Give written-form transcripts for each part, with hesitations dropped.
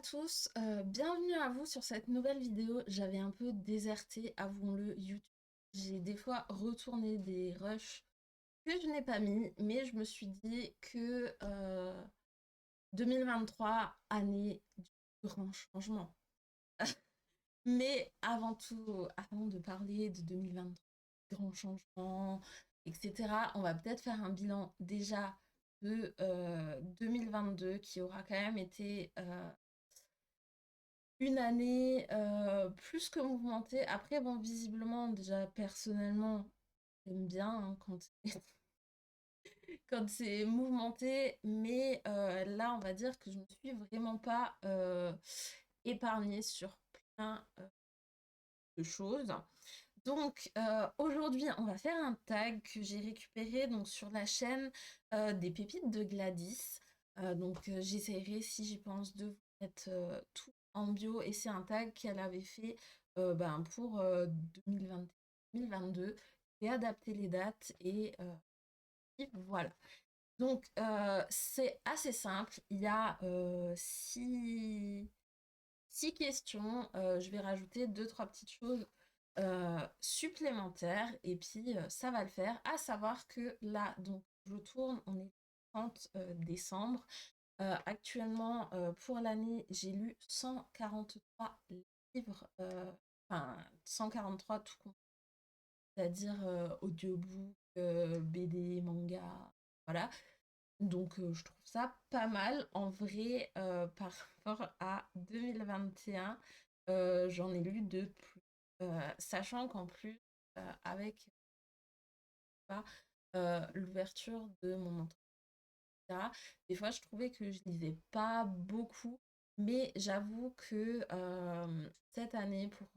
tous, bienvenue à vous sur cette nouvelle vidéo. J'avais un peu déserté, avouons-le, YouTube. J'ai des fois retourné des rushs que je n'ai pas mis, mais je me suis dit que 2023, année du grand changement. Mais avant tout, avant de parler de 2023, grand changement, etc., on va peut-être faire un bilan déjà de 2022 qui aura quand même été une année plus que mouvementée. Après, bon, visiblement, déjà personnellement, j'aime bien hein, quand quand c'est mouvementé, mais là, on va dire que je ne suis vraiment pas épargnée sur plein de choses. Donc aujourd'hui, on va faire un tag que j'ai récupéré donc sur la chaîne des pépites de Gladys. Donc j'essaierai, si j'y pense, de vous mettre tout en bio. Et c'est un tag qu'elle avait fait pour 2020, 2022. J'ai adapté les dates et voilà. Donc c'est assez simple. Il y a six questions. Je vais rajouter deux, trois petites choses supplémentaires et puis ça va le faire. À savoir que là, donc je tourne, on est le 30 décembre. Actuellement, pour l'année, j'ai lu 143 livres, enfin 143 tout compris, c'est-à-dire audiobook, BD, manga, voilà. Donc je trouve ça pas mal en vrai par rapport à 2021. J'en ai lu de plus. Sachant qu'en plus, avec l'ouverture de mon entreprise, etc., des fois je trouvais que je lisais pas beaucoup. Mais j'avoue que cette année, pour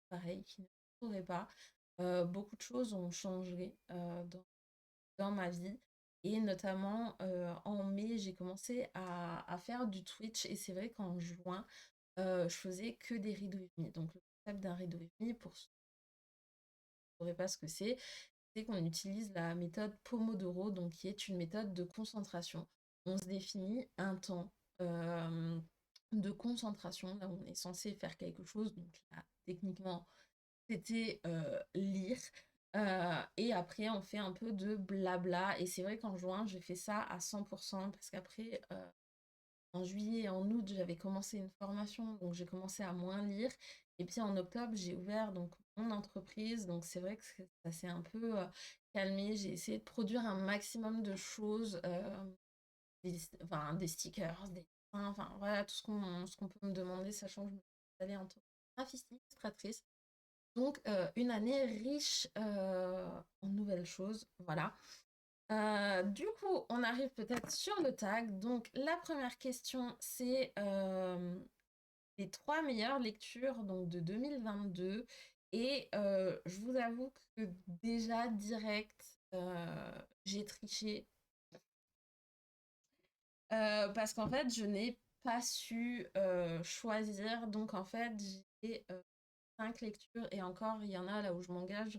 pareil, qui ne pourrait pas, beaucoup de choses ont changé dans ma vie. Et notamment en mai, j'ai commencé à faire du Twitch. Et c'est vrai qu'en juin, je faisais que des read with me. Donc le concept d'un read with me, pour ceux qui ne sauraient pas ce que c'est qu'on utilise la méthode Pomodoro, donc qui est une méthode de concentration. On se définit un temps de concentration, là où on est censé faire quelque chose. Donc là, techniquement, c'était lire. Et après, on fait un peu de blabla. Et c'est vrai qu'en juin, j'ai fait ça à 100% parce qu'après, en juillet et en août, j'avais commencé une formation, donc j'ai commencé à moins lire. Et puis en octobre, j'ai ouvert donc mon entreprise. Donc c'est vrai que ça s'est un peu calmé. J'ai essayé de produire un maximum de choses, enfin, des stickers, des dessins, enfin voilà, tout ce qu'on peut me demander, sachant que je me suis installée en tant que graphiste illustratrice. Donc, une année riche en nouvelles choses, voilà. Du coup, on arrive peut-être sur le tag. Donc, la première question, c'est les trois meilleures lectures donc, de 2022. Et je vous avoue que déjà, direct, j'ai triché. Parce qu'en fait, je n'ai pas su choisir. Donc, en fait, j'ai 5 lectures. Et encore, il y en a là où je m'engage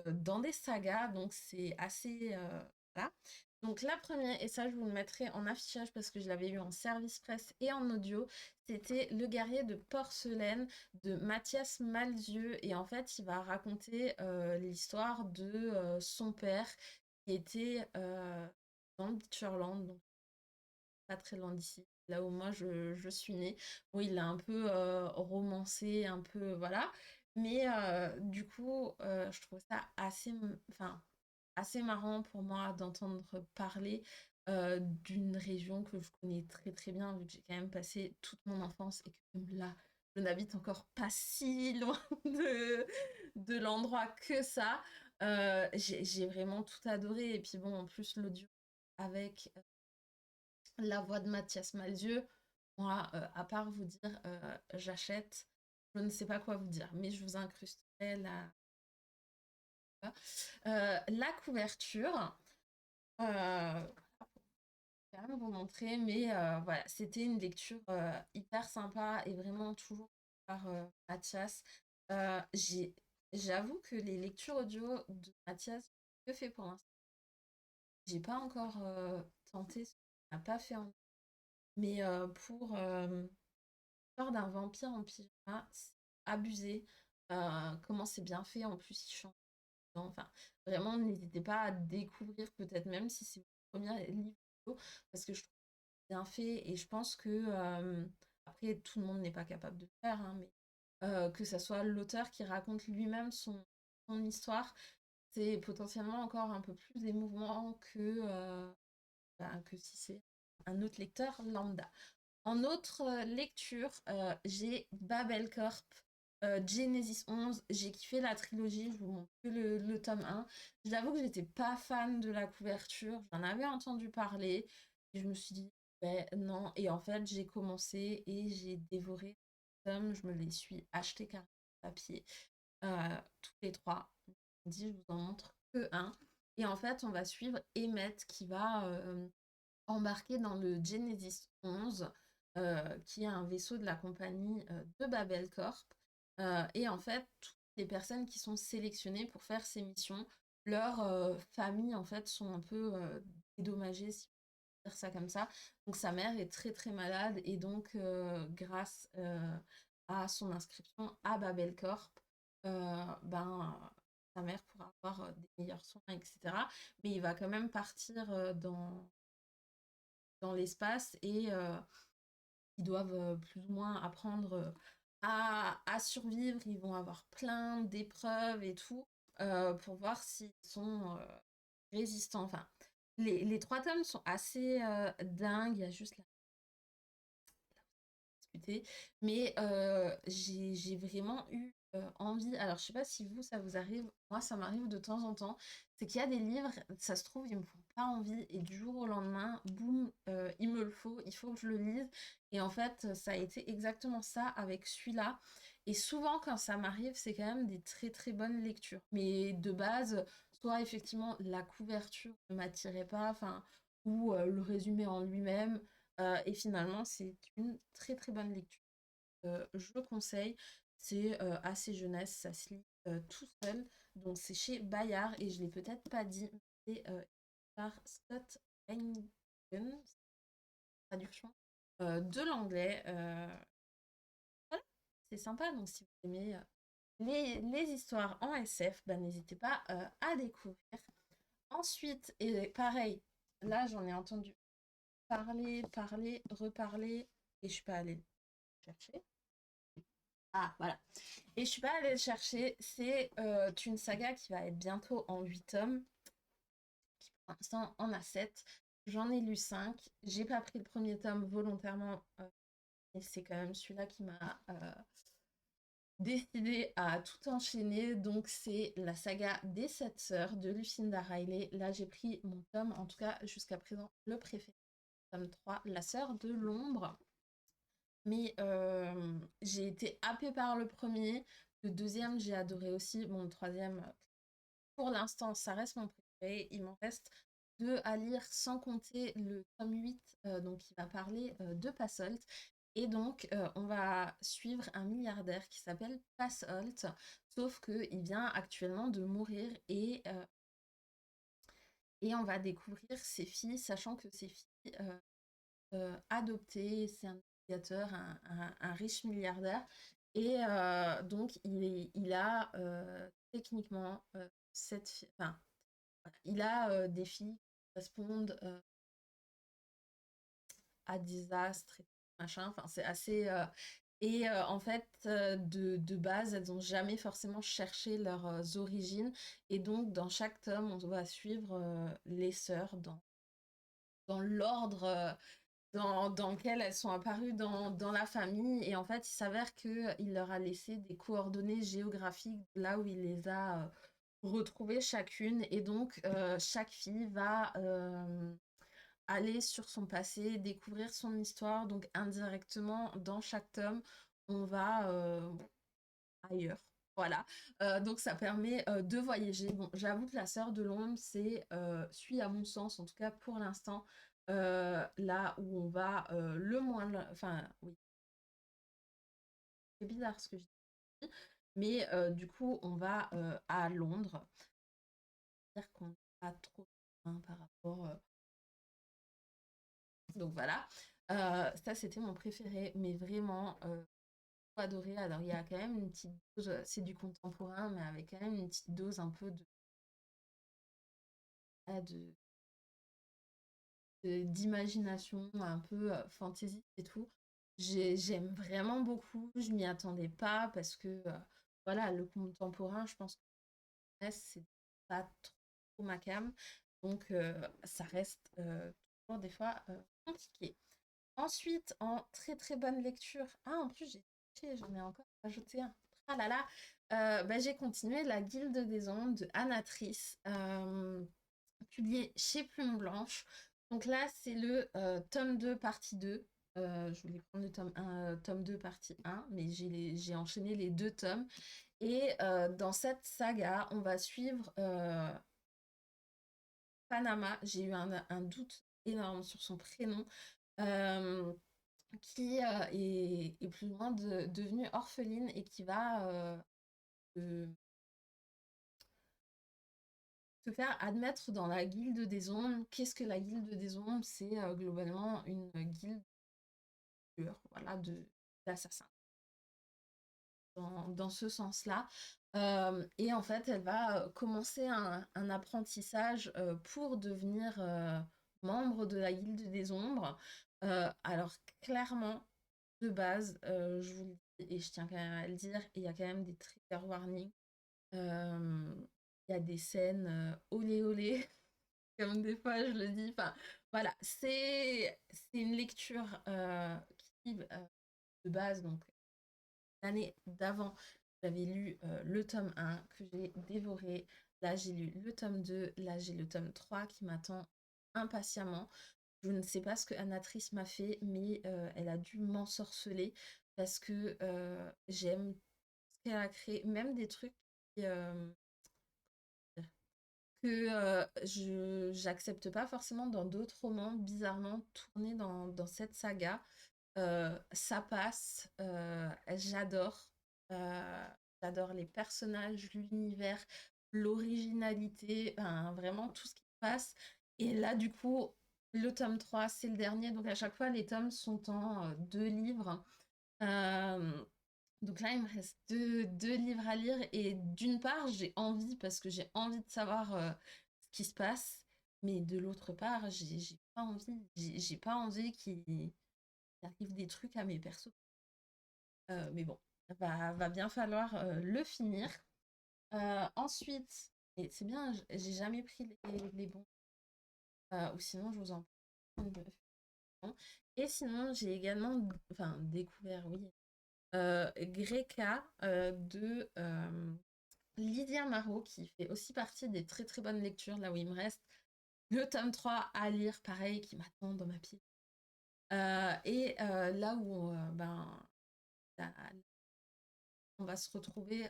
dans des sagas, donc c'est assez... voilà. Donc la première, et ça je vous le mettrai en affichage parce que je l'avais eu en service presse et en audio, c'était Le guerrier de porcelaine de Mathias Malzieu. Et en fait, il va raconter l'histoire de son père qui était dans le Beacherland, donc pas très loin d'ici, là où moi je suis née. Bon, il a un peu romancé, un peu, voilà. Mais du coup, je trouve ça enfin, assez marrant pour moi d'entendre parler d'une région que je connais très très bien, vu que j'ai quand même passé toute mon enfance et que même là, je n'habite encore pas si loin de l'endroit que ça. J'ai vraiment tout adoré. Et puis bon, en plus, l'audio avec la voix de Mathias Malzieu, moi, à part vous dire j'achète, je ne sais pas quoi vous dire, mais je vous incrusterai la couverture. Je vais même vous montrer, mais voilà, c'était une lecture hyper sympa et vraiment toujours par Mathias. J'avoue que les lectures audio de Mathias, que fait pour l'instant. J'ai pas encore tenté, ce qu'on n'a pas fait en. Mais l'histoire d'un vampire en pyjama, c'est abusé. Comment c'est bien fait, en plus il chante. Enfin, vraiment, n'hésitez pas à découvrir, peut-être même si c'est votre premier livre audio, parce que je trouve bien fait et je pense que après tout le monde n'est pas capable de le faire, hein, mais que ça soit l'auteur qui raconte lui-même son histoire, c'est potentiellement encore un peu plus émouvant que si c'est un autre lecteur lambda. En autre lecture, j'ai Babel Corp, Genesis 11. J'ai kiffé la trilogie, je vous montre que le tome 1. J'avoue que j'étais pas fan de la couverture, j'en avais entendu parler, et je me suis dit, ben non. Et en fait, j'ai commencé et j'ai dévoré le tome, je me les suis achetés carrément papier, tous les trois. Je me dis, je vous en montre que un. Et en fait, on va suivre Emmett qui va embarqué dans le Genesis 11, qui est un vaisseau de la compagnie de Babel Corp. Et en fait, toutes les personnes qui sont sélectionnées pour faire ces missions, leurs familles en fait sont un peu dédommagées, si on peut dire ça comme ça. Donc sa mère est très très malade et donc grâce à son inscription à Babel Corp, ben sa mère pourra avoir des meilleurs soins, etc. Mais il va quand même partir dans l'espace et ils doivent plus ou moins apprendre à survivre. Ils vont avoir plein d'épreuves et tout pour voir s'ils sont résistants. Enfin, les trois tomes sont assez dingues. Il y a juste la discuter. Mais j'ai vraiment eu envie. Alors, je sais pas si vous, ça vous arrive. Moi, ça m'arrive de temps en temps. C'est qu'il y a des livres, ça se trouve, ils me font pas envie. Et du jour au lendemain, boum, il me le faut. Il faut que je le lise. Et en fait, ça a été exactement ça avec celui-là. Et souvent, quand ça m'arrive, c'est quand même des très très bonnes lectures. Mais de base, soit effectivement, la couverture ne m'attirait pas, enfin, ou le résumé en lui-même. Et finalement, c'est une très très bonne lecture. Je le conseille. C'est assez jeunesse, ça se lit tout seul. Donc c'est chez Bayard et je ne l'ai peut-être pas dit, mais c'est par Scott Hannigan, traduction de l'anglais. Voilà, c'est sympa. Donc si vous aimez les histoires en SF, bah, n'hésitez pas à découvrir. Ensuite, et pareil, là j'en ai entendu parler, reparler, et je suis pas allée le chercher. Ah, voilà. Et je suis pas allée le chercher. C'est une saga qui va être bientôt en 8 tomes, qui pour l'instant en a 7. J'en ai lu 5. J'ai pas pris le premier tome volontairement, et c'est quand même celui-là qui m'a décidé à tout enchaîner. Donc c'est la saga des 7 sœurs de Lucinda Riley. Là j'ai pris mon tome, en tout cas jusqu'à présent le préféré, tome 3, La sœur de l'ombre. Mais j'ai été happée par le premier. Le deuxième, j'ai adoré aussi. Bon, le troisième, pour l'instant, ça reste mon préféré. Il m'en reste deux à lire, sans compter le tome 8, donc qui va parler de Passolt. Et donc, on va suivre un milliardaire qui s'appelle Passolt, sauf qu'il vient actuellement de mourir et on va découvrir ses filles, sachant que ses filles adoptées, c'est un navigateur, un riche milliardaire. Et donc, il a techniquement enfin, voilà, il a des filles qui correspondent à des astres et machin. Enfin, c'est assez. Et en fait, de base, elles n'ont jamais forcément cherché leurs origines. Et donc, dans chaque tome, on va suivre les sœurs dans l'ordre dans lequel elles sont apparues dans la famille. Et en fait, il s'avère qu'il leur a laissé des coordonnées géographiques là où il les a retrouvées chacune. Et donc, chaque fille va aller sur son passé, découvrir son histoire. Donc, indirectement, dans chaque tome, on va ailleurs. Voilà, donc ça permet de voyager. Bon, j'avoue que la sœur de l'ombre, suit à mon sens, en tout cas pour l'instant, là où on va le moins, enfin oui, c'est bizarre ce que je dis, mais du coup on va à Londres, c'est-à-dire qu'on n'a pas trop loin par rapport, donc voilà. Ça, c'était mon préféré, mais vraiment adoré. Alors, il y a quand même une petite dose, c'est du contemporain, mais avec quand même une petite dose un peu ah, d'imagination, un peu fantasy et tout. J'aime vraiment beaucoup. Je m'y attendais pas parce que, voilà, le contemporain, je pense que c'est pas trop ma came. Donc, ça reste toujours des fois compliqué. Ensuite, en très très bonne lecture, ah en plus j'en ai encore ajouté un. Ah là là, bah, j'ai continué La Guilde des Ondes de Anatrice, publié chez Plume Blanche. Donc là, c'est le tome 2 partie 2. Je voulais prendre le tome 1, tome 2 partie 1, mais j'ai enchaîné les deux tomes. Et dans cette saga, on va suivre Panama. J'ai eu un doute énorme sur son prénom. Euh, qui est plus ou moins devenue orpheline et qui va se se faire admettre dans la guilde des ombres. Qu'est-ce que la guilde des ombres? C'est globalement une guilde de tueurs, voilà, d'assassins. Dans ce sens-là. Et en fait, elle va commencer un apprentissage pour devenir membre de la Guilde des Ombres. Alors, clairement, de base, je vous le dis, et je tiens quand même à le dire, il y a quand même des trigger warnings. Euh, il y a des scènes olé olé, comme des fois je le dis. Enfin, voilà, c'est une lecture qui, de base, donc l'année d'avant, j'avais lu le tome 1 que j'ai dévoré. Là, j'ai lu le tome 2. Là, j'ai le tome 3 qui m'attend impatiemment. Je ne sais pas ce que Anatrice m'a fait, mais elle a dû m'ensorceler parce que j'aime ce qu'elle a créé, même des trucs que je j'accepte pas forcément dans d'autres romans, bizarrement tournés dans cette saga. Ça passe, j'adore. Euh, j'adore les personnages, l'univers, l'originalité, enfin, vraiment tout ce qui se passe. Et là, du coup, le tome 3 c'est le dernier. Donc à chaque fois, les tomes sont en deux livres. Euh, donc là, il me reste deux livres à lire. Et d'une part, j'ai envie, parce que j'ai envie de savoir ce qui se passe. Mais de l'autre part, j'ai pas envie. J'ai pas envie qu'il arrive des trucs à mes persos. Mais bon, va bien falloir le finir. Ensuite, et c'est bien, j'ai jamais pris les bons. Ou sinon, je vous en parle. Et sinon, j'ai également enfin, découvert, oui, Greka de Lydia Marot, qui fait aussi partie des très très bonnes lectures, là où il me reste le tome 3 à lire, pareil, qui m'attend dans ma pile. Et là où ben, la, on va se retrouver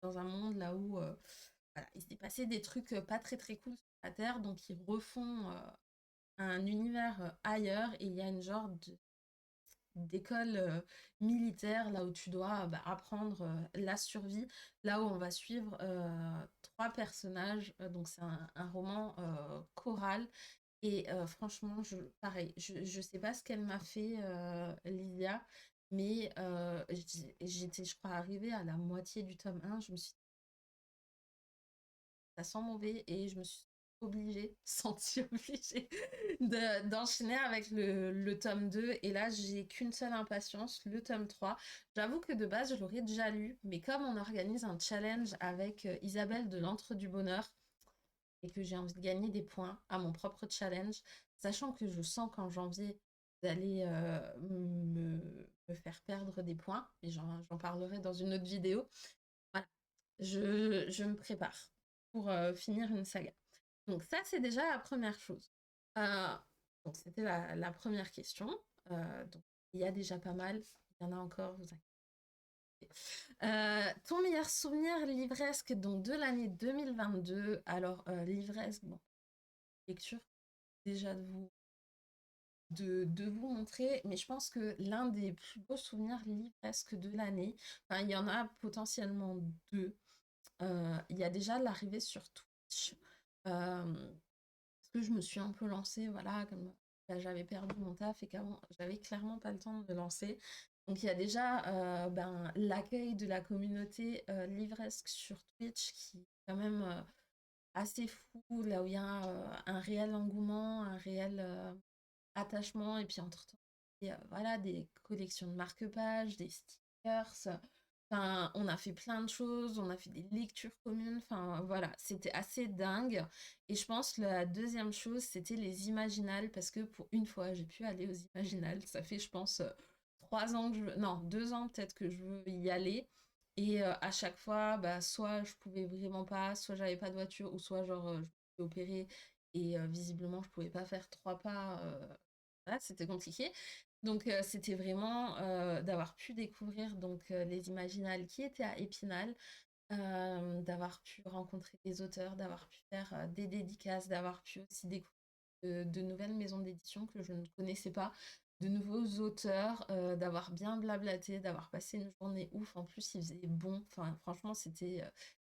dans un monde là où voilà, il s'est passé des trucs pas très très cool sur la Terre, donc ils refont un univers ailleurs et il y a une genre d'école militaire là où tu dois bah, apprendre la survie, là où on va suivre trois personnages, donc c'est un roman choral et franchement, pareil, je sais pas ce qu'elle m'a fait, Lydia, mais j'étais, je crois, arrivée à la moitié du tome 1. Je me suis dit, ça sent mauvais et je me suis obligée, sentie obligée d'enchaîner avec le tome 2. Et là, j'ai qu'une seule impatience, le tome 3. J'avoue que de base, je l'aurais déjà lu, mais comme on organise un challenge avec Isabelle de l'Antre du Bonheur, et que j'ai envie de gagner des points à mon propre challenge, sachant que je sens qu'en janvier, d'aller me faire perdre des points, et j'en parlerai dans une autre vidéo. Voilà, je me prépare pour finir une saga. Donc ça, c'est déjà la première chose. Euh, donc c'était la première question. Donc il y a déjà pas mal, il y en a encore, vous inquiétez. Ton meilleur souvenir livresque donc de l'année 2022. Alors livresque, bon, lecture déjà de vous montrer, mais je pense que l'un des plus beaux souvenirs livresques de l'année, enfin, il y en a potentiellement deux. Il y a déjà l'arrivée sur Twitch, parce que je me suis un peu lancée, voilà, comme bah, j'avais perdu mon taf et qu'avant, j'avais clairement pas le temps de me lancer. Donc il y a déjà ben, l'accueil de la communauté livresque sur Twitch qui est quand même assez fou, là où il y a un réel engouement, un réel attachement, et puis entre-temps, et, voilà, des collections de marque-pages, des stickers. Enfin, on a fait plein de choses, on a fait des lectures communes, enfin voilà, c'était assez dingue. Et je pense que la deuxième chose, c'était les Imaginales, parce que pour une fois, j'ai pu aller aux Imaginales. Ça fait, je pense, 3 ans que non, 2 ans peut-être que je veux y aller. Et à chaque fois, bah, soit je pouvais vraiment pas, soit j'avais pas de voiture, ou soit genre je me suis opérée et visiblement je pouvais pas faire 3 pas. Voilà, c'était compliqué. Donc c'était vraiment d'avoir pu découvrir donc les Imaginales qui étaient à Épinal, d'avoir pu rencontrer des auteurs, d'avoir pu faire des dédicaces, d'avoir pu aussi découvrir de nouvelles maisons d'édition que je ne connaissais pas, de nouveaux auteurs, d'avoir bien blablaté, d'avoir passé une journée ouf. En plus, il faisait bon. Enfin, franchement, c'était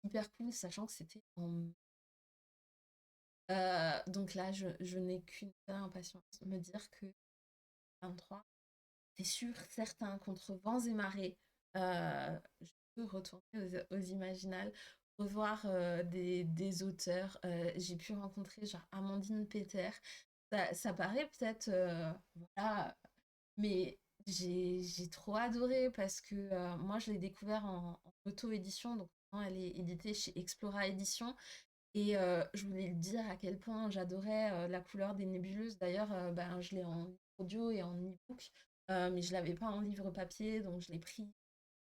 hyper cool, sachant que c'était en... donc là, je n'ai qu'une seule impatience, me dire que 23, c'est sûr, certain, contre vents et marées, je peux retourner aux Imaginales, revoir des auteurs. J'ai pu rencontrer genre Amandine Peter. Ça paraît peut-être, voilà, mais j'ai trop adoré parce que moi je l'ai découvert en auto-édition, donc maintenant elle est éditée chez Explora Édition. Et je voulais dire à quel point j'adorais la couleur des nébuleuses. D'ailleurs, ben, je l'ai en audio et en e-book, mais je l'avais pas en livre papier, donc je l'ai pris,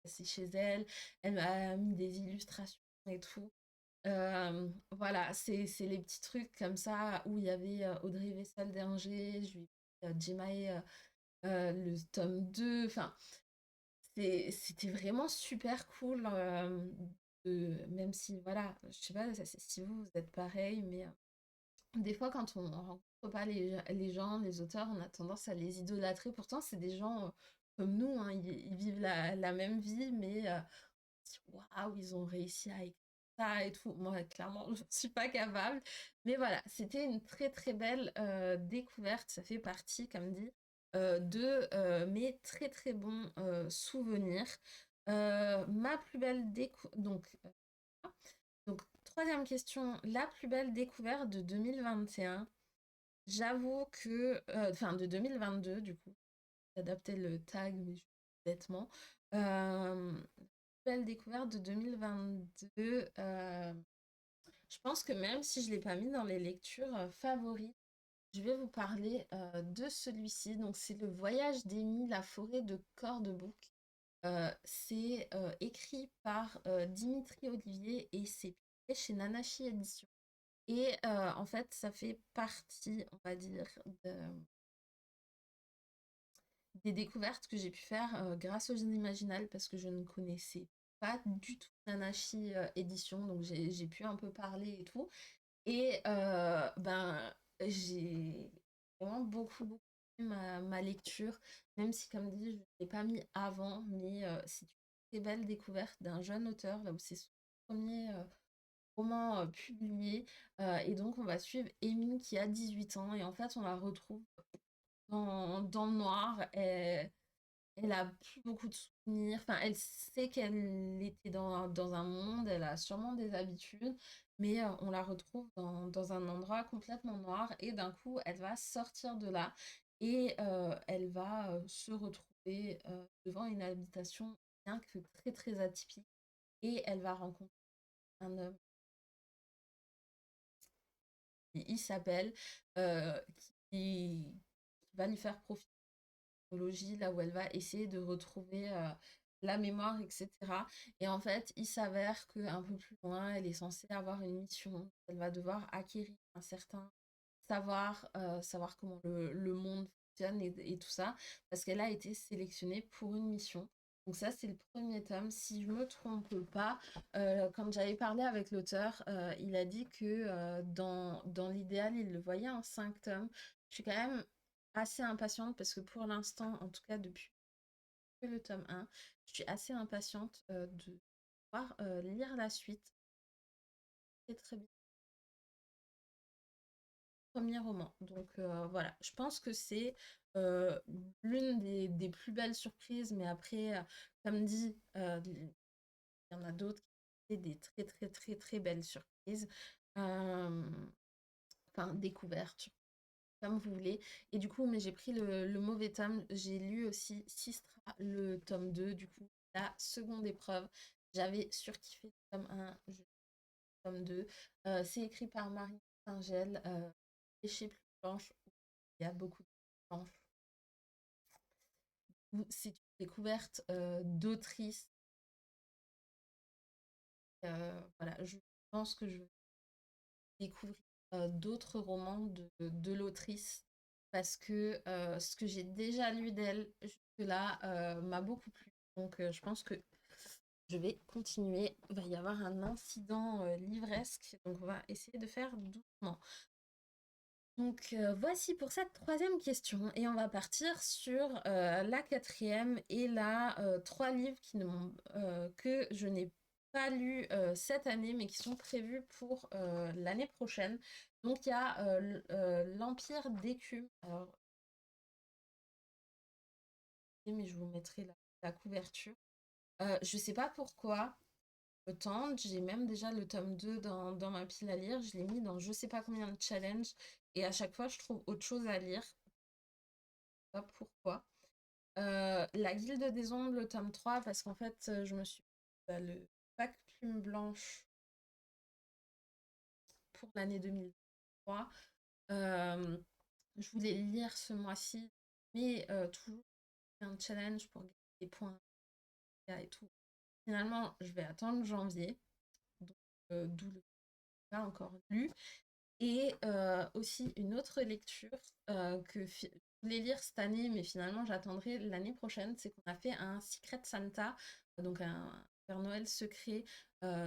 c'est chez elle. Elle m'a mis des illustrations et tout. Voilà, c'est les petits trucs comme ça où il y avait Audrey Vessal-Dernger, je lui ai pris Jemae, le tome 2. Enfin, c'était vraiment super cool. Même si, voilà, je sais pas si vous êtes pareil, mais des fois, quand on rencontre pas les gens, les auteurs, on a tendance à les idolâtrer. Pourtant, c'est des gens comme nous, hein, ils vivent la même vie, mais waouh, ils ont réussi à écrire ça et tout. Moi, clairement, je ne suis pas capable. Mais voilà, c'était une très très belle découverte. Ça fait partie, comme dit, de mes très très bons souvenirs. Ma plus belle donc, troisième question, la plus belle découverte de 2021. J'avoue que, enfin de 2022 du coup, j'adaptais le tag mais bêtement. Belle découverte de 2022. Je pense que même si je ne l'ai pas mis dans les lectures favoris, je vais vous parler de celui-ci. Donc c'est Le Voyage d'Amy, la forêt de Cordebouc. C'est écrit par Dimitri Olivier et c'est publié chez Nanachi Édition. Et en fait, ça fait partie, on va dire, des découvertes que j'ai pu faire grâce aux Imaginales parce que je ne connaissais pas du tout Nanachi Édition, donc j'ai pu un peu parler et tout. Et ben, j'ai vraiment beaucoup, beaucoup aimé ma lecture, même si, comme dit, je ne l'ai pas mis avant, mais c'est une très belle découverte d'un jeune auteur, là où c'est son premier roman publié. Et donc, on va suivre Amy qui a 18 ans, et en fait, on la retrouve dans le noir. Elle a plus beaucoup de souvenirs. Enfin, elle sait qu'elle était dans un monde, elle a sûrement des habitudes, mais on la retrouve dans un endroit complètement noir et d'un coup, elle va sortir de là et elle va se retrouver devant une habitation bien que très très atypique et elle va rencontrer un homme qui Isabelle qui va lui faire profiter technologie, là où elle va essayer de retrouver la mémoire, etc. Et en fait, il s'avère qu'un peu plus loin, elle est censée avoir une mission. Elle va devoir acquérir un certain savoir, savoir comment le monde fonctionne et tout ça, parce qu'elle a été sélectionnée pour une mission. Donc ça, c'est le premier tome. Si je me trompe pas, quand j'avais parlé avec l'auteur, il a dit que dans l'idéal, il le voyait en 5 tomes. Je suis quand même assez impatiente parce que pour l'instant, en tout cas depuis que le tome 1, je suis assez impatiente de pouvoir lire la suite. C'est très bien. premier roman. Donc voilà, je pense que c'est euh, l'une des plus belles surprises, mais après, comme dit, il y en a d'autres qui étaient des très très très très belles surprises. Euh, enfin, découvertes, comme vous voulez. Et du coup, mais j'ai pris le mauvais tome. J'ai lu aussi Sistra, le tome 2 du coup, la seconde épreuve. J'avais surkiffé le tome 1, le tome 2. C'est écrit par Marie Singel, et chez Plus Blanche, où il y a beaucoup de planches. C'est une découverte d'autrice. Voilà, je pense que je vais découvrir d'autres romans de l'autrice parce que ce que j'ai déjà lu d'elle jusque-là m'a beaucoup plu. Donc je pense que je vais continuer. Il va y avoir un incident livresque, donc on va essayer de faire doucement. Donc voici pour cette troisième question et on va partir sur la quatrième et là trois livres que je n'ai pas lus cette année mais qui sont prévus pour l'année prochaine. Donc il y a l'Empire d'écume. Alors, mais je vous mettrai la couverture. Je sais pas pourquoi me tente, j'ai même déjà le tome 2 dans ma pile à lire, je l'ai mis dans je sais pas combien de challenges et à chaque fois je trouve autre chose à lire. Pas pourquoi. La Guilde des Ombres, le tome 3 parce qu'en fait, je me suis le pack Plume Blanche pour l'année 2023. Euh, je voulais le lire ce mois-ci, mais toujours un challenge pour gagner des points et tout. Finalement, je vais attendre janvier, donc d'où le pas encore lu. Et aussi une autre lecture je voulais lire cette année, mais finalement j'attendrai l'année prochaine, c'est qu'on a fait un Secret Santa, donc un Père Noël secret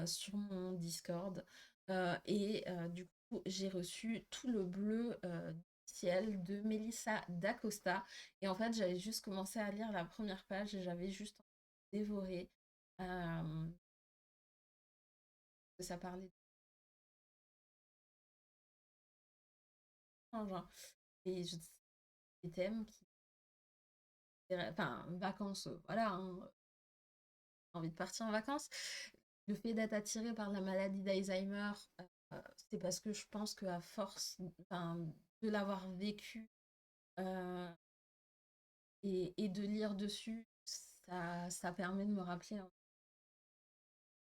sur mon Discord. Du coup, j'ai reçu tout le bleu du ciel de Melissa d'Acosta. Et en fait, j'avais juste commencé à lire la première page et j'avais juste dévoré. Euh, Ça parlait de genre, et des thèmes qui enfin, vacances, voilà, hein, envie de partir en vacances. Le fait d'être attiré par la maladie d'Alzheimer, c'est parce que je pense qu'à force enfin, de l'avoir vécu euh, et de lire dessus, ça permet de me rappeler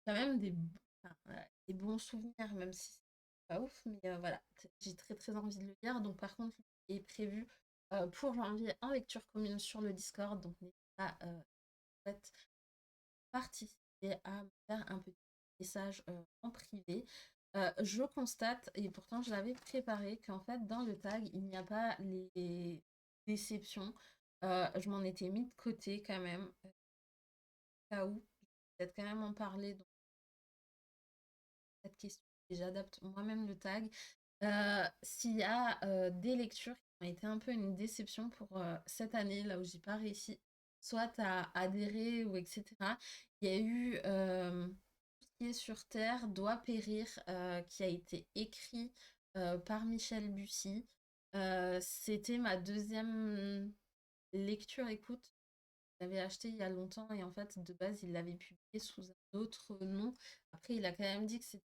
quand même enfin, des bons souvenirs, même si c'est pas ouf, mais voilà, j'ai très très envie de le lire. Donc par contre, il est prévu pour janvier en lecture commune sur le Discord, donc n'hésitez pas en fait, participer à me faire un petit message en privé. Je constate, et pourtant je l'avais préparé, qu'en fait dans le tag, il n'y a pas les déceptions. Je m'en étais mis de côté quand même, au cas où. Je vais peut-être quand même en parler dans cette question et j'adapte moi-même le tag. S'il y a des lectures qui ont été un peu une déception pour cette année, là où j'ai pas réussi, soit à adhérer ou etc. Il y a eu Tout ce qui est sur Terre doit périr, qui a été écrit par Michel Bussy. C'était ma deuxième lecture écoute. Je l'avais acheté il y a longtemps et en fait de base il l'avait publié sous un autre nom. Après il a quand même dit que c'était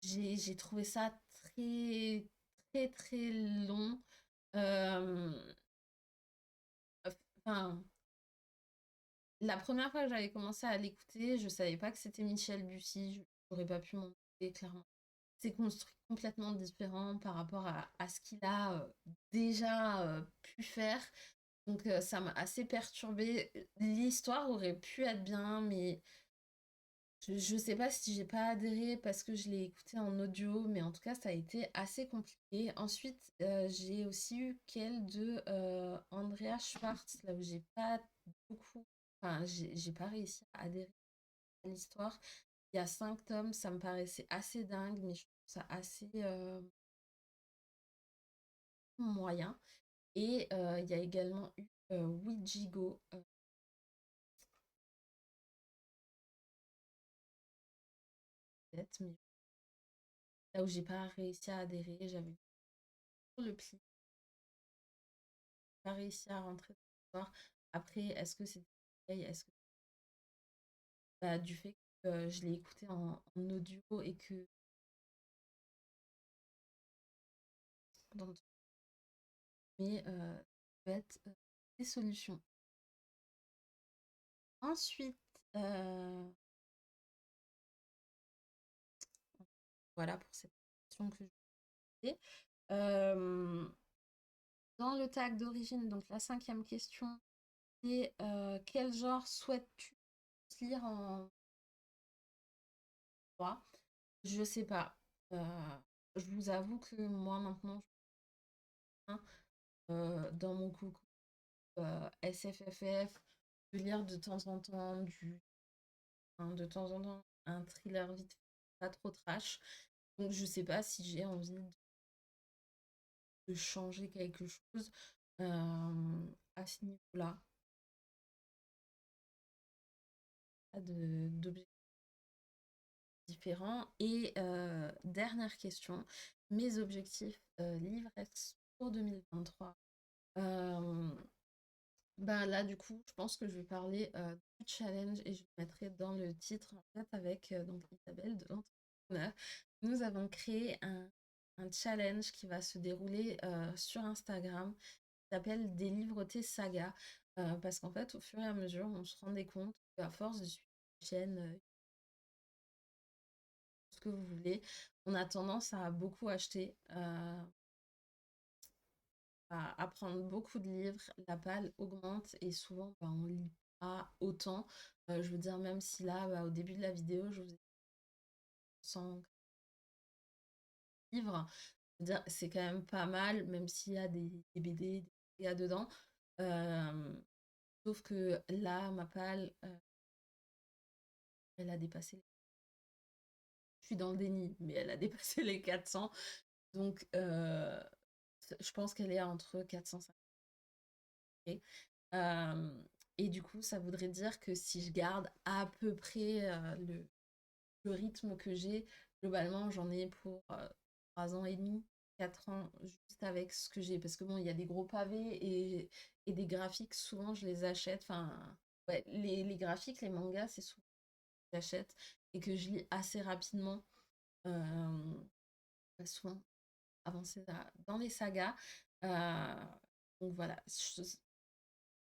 j'ai trouvé ça très, très, très long. Euh, Enfin, la première fois que j'avais commencé à l'écouter, je savais pas que c'était Michel Bussy. J'aurais pas pu m'en douter, clairement. C'est construit complètement différent par rapport à ce qu'il a déjà pu faire. Donc ça m'a assez perturbée. L'histoire aurait pu être bien, mais je sais pas si j'ai pas adhéré parce que je l'ai écouté en audio, mais en tout cas, ça a été assez compliqué. Ensuite, j'ai aussi eu quelle de Andrea Schwartz, là où j'ai pas beaucoup. Enfin, j'ai pas réussi à adhérer à l'histoire. Il y a 5 tomes, ça me paraissait assez dingue, mais je trouve ça assez moyen. Et il y a également eu Ouijigo, peut-être, mais là où j'ai pas réussi à adhérer, j'avais le pli, pas réussi à rentrer dans l'histoire. Après, est-ce que c'est du conseil, est-ce que bah, du fait que je l'ai écouté en audio et que dans mais ça peut être des solutions. Ensuite, voilà pour cette question que je fais. Dans le tag d'origine, donc la 5e question, c'est quel genre souhaites-tu lire en 3? Je sais pas. Je vous avoue que moi maintenant, dans mon coucou SFFF, de lire de temps en temps de temps en temps un thriller vite fait, pas trop trash. Donc je sais pas si j'ai envie de changer quelque chose à ce niveau-là. Pas d'objectifs différents. Et dernière question, mes objectifs livresques pour 2023. Bah là, du coup, je pense que je vais parler du challenge et je le mettrai dans le titre en fait avec donc Isabelle de l'entrepreneur. Nous avons créé un challenge qui va se dérouler sur Instagram qui s'appelle Délivreté Saga. Parce qu'en fait, au fur et à mesure, on se rendait compte qu'à force de suivre une chaîne, ce que vous voulez, on a tendance à beaucoup acheter, à prendre beaucoup de livres, la palle augmente et souvent bah, on lit pas autant. Je veux dire, même si là, bah, au début de la vidéo, je vous ai dit 100 livres, je veux dire, c'est quand même pas mal, même s'il y a des BD, des mangas dedans. Euh, Sauf que là, ma palle, elle a dépassé. Je suis dans le déni, mais elle a dépassé les 400. Donc, je pense qu'elle est entre 450. Euh, et du coup, ça voudrait dire que si je garde à peu près le rythme que j'ai, globalement, j'en ai pour 3 ans et demi, 4 ans, juste avec ce que j'ai. Parce que bon, il y a des gros pavés et des graphiques, souvent je les achète. Enfin, ouais, les graphiques, les mangas, c'est souvent que j'achète et que je lis assez rapidement. Souvent avancer dans les sagas. Euh, donc voilà,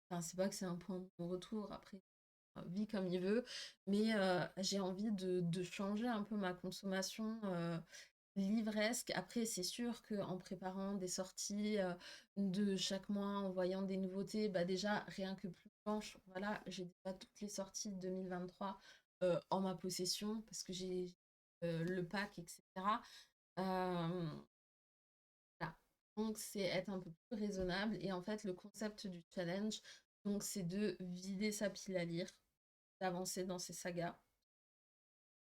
enfin, c'est pas que c'est un point de retour, après, vit comme il veut, mais j'ai envie de changer un peu ma consommation livresque. Après, c'est sûr qu'en préparant des sorties de chaque mois, en voyant des nouveautés, bah déjà, rien que plus blanche, voilà, j'ai déjà toutes les sorties de 2023 en ma possession, parce que j'ai le pack, etc. Euh, voilà. Donc, c'est être un peu plus raisonnable. Et en fait, le concept du challenge, donc, c'est de vider sa pile à lire, d'avancer dans ses sagas,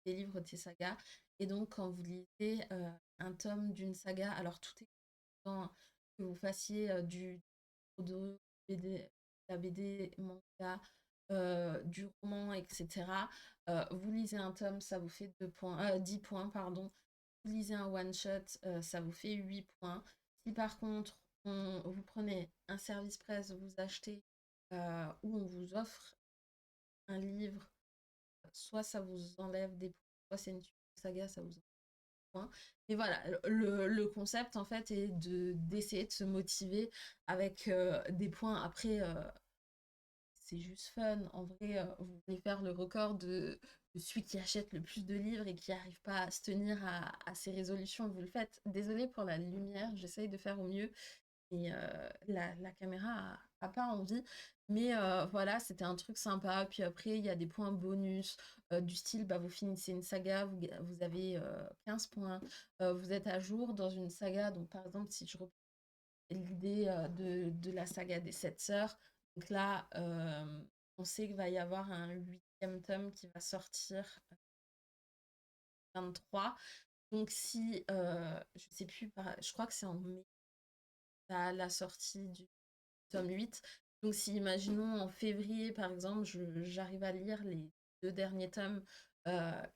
des livres, tes sagas. Et donc, quand vous lisez un tome d'une saga, alors tout est dans que vous fassiez de BD, la BD, manga, du roman, etc. Vous lisez un tome, ça vous fait 10 points, pardon. Vous lisez un one-shot, ça vous fait 8 points. Si par contre, vous prenez un service presse, vous achetez ou on vous offre un livre, soit ça vous enlève des points, soit c'est une saga, ça vous enlève des points. Et voilà, le concept en fait est d'essayer de se motiver avec des points. Après, c'est juste fun. En vrai, vous voulez faire le record de celui qui achète le plus de livres et qui n'arrive pas à se tenir à ses résolutions, vous le faites. Désolée pour la lumière, j'essaye de faire au mieux. Et la caméra a pas envie. Mais voilà, c'était un truc sympa. Puis après, il y a des points bonus du style, bah, vous finissez une saga, vous avez 15 points. Vous êtes à jour dans une saga. Donc par exemple, si je reprends l'idée de la saga des 7 sœurs, donc là, on sait qu'il va y avoir un 8e tome qui va sortir 23. Donc si, je sais plus, je crois que c'est en mai, à la sortie du tome 8. Donc si, imaginons, en février, par exemple, j'arrive à lire les 2 derniers tomes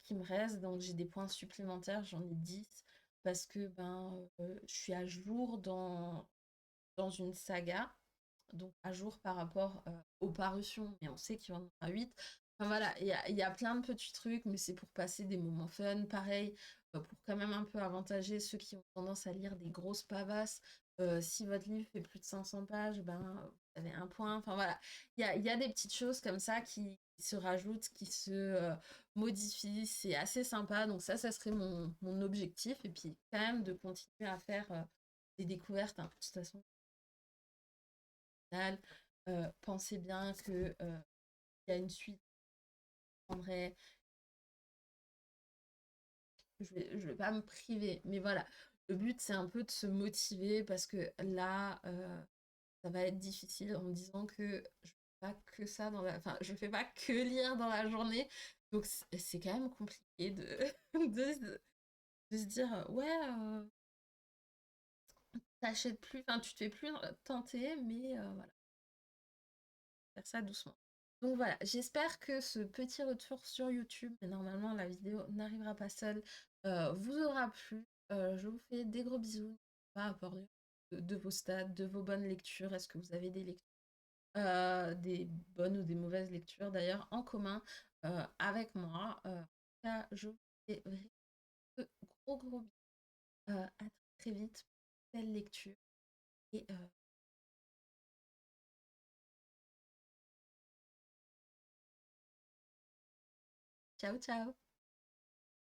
qui me restent, donc j'ai des points supplémentaires, j'en ai 10. parce que je suis à jour dans une saga, donc à jour par rapport aux parutions, mais on sait qu'il y en aura 8. Enfin voilà, il y a plein de petits trucs, mais c'est pour passer des moments fun. Pareil, pour quand même un peu avantager ceux qui ont tendance à lire des grosses pavasses. Si votre livre fait plus de 500 pages, vous avez un point. Enfin voilà, il y a des petites choses comme ça qui se rajoutent, qui se modifient. C'est assez sympa. Donc ça serait mon objectif. Et puis quand même de continuer à faire des découvertes, hein. De toute façon, final, pensez bien que il y a une suite. Prendrai, je vais pas me priver, mais voilà. Le but, c'est un peu de se motiver parce que là, ça va être difficile en me disant que je fais pas que ça dans la, enfin, je fais pas que lire dans la journée, donc c'est quand même compliqué de de se dire ouais, t'achètes plus, enfin, tu te fais plus tenter, mais voilà, faire ça doucement. Donc voilà, j'espère que ce petit retour sur YouTube, mais normalement la vidéo n'arrivera pas seule, vous aura plu. Je vous fais des gros bisous. N'hésitez pas à parler de vos stats, de vos bonnes lectures. Est-ce que vous avez des lectures, des bonnes ou des mauvaises lectures d'ailleurs en commun avec moi. En tout cas, je vous fais vraiment de gros bisous. À très vite pour une belle lecture et ciao ciao.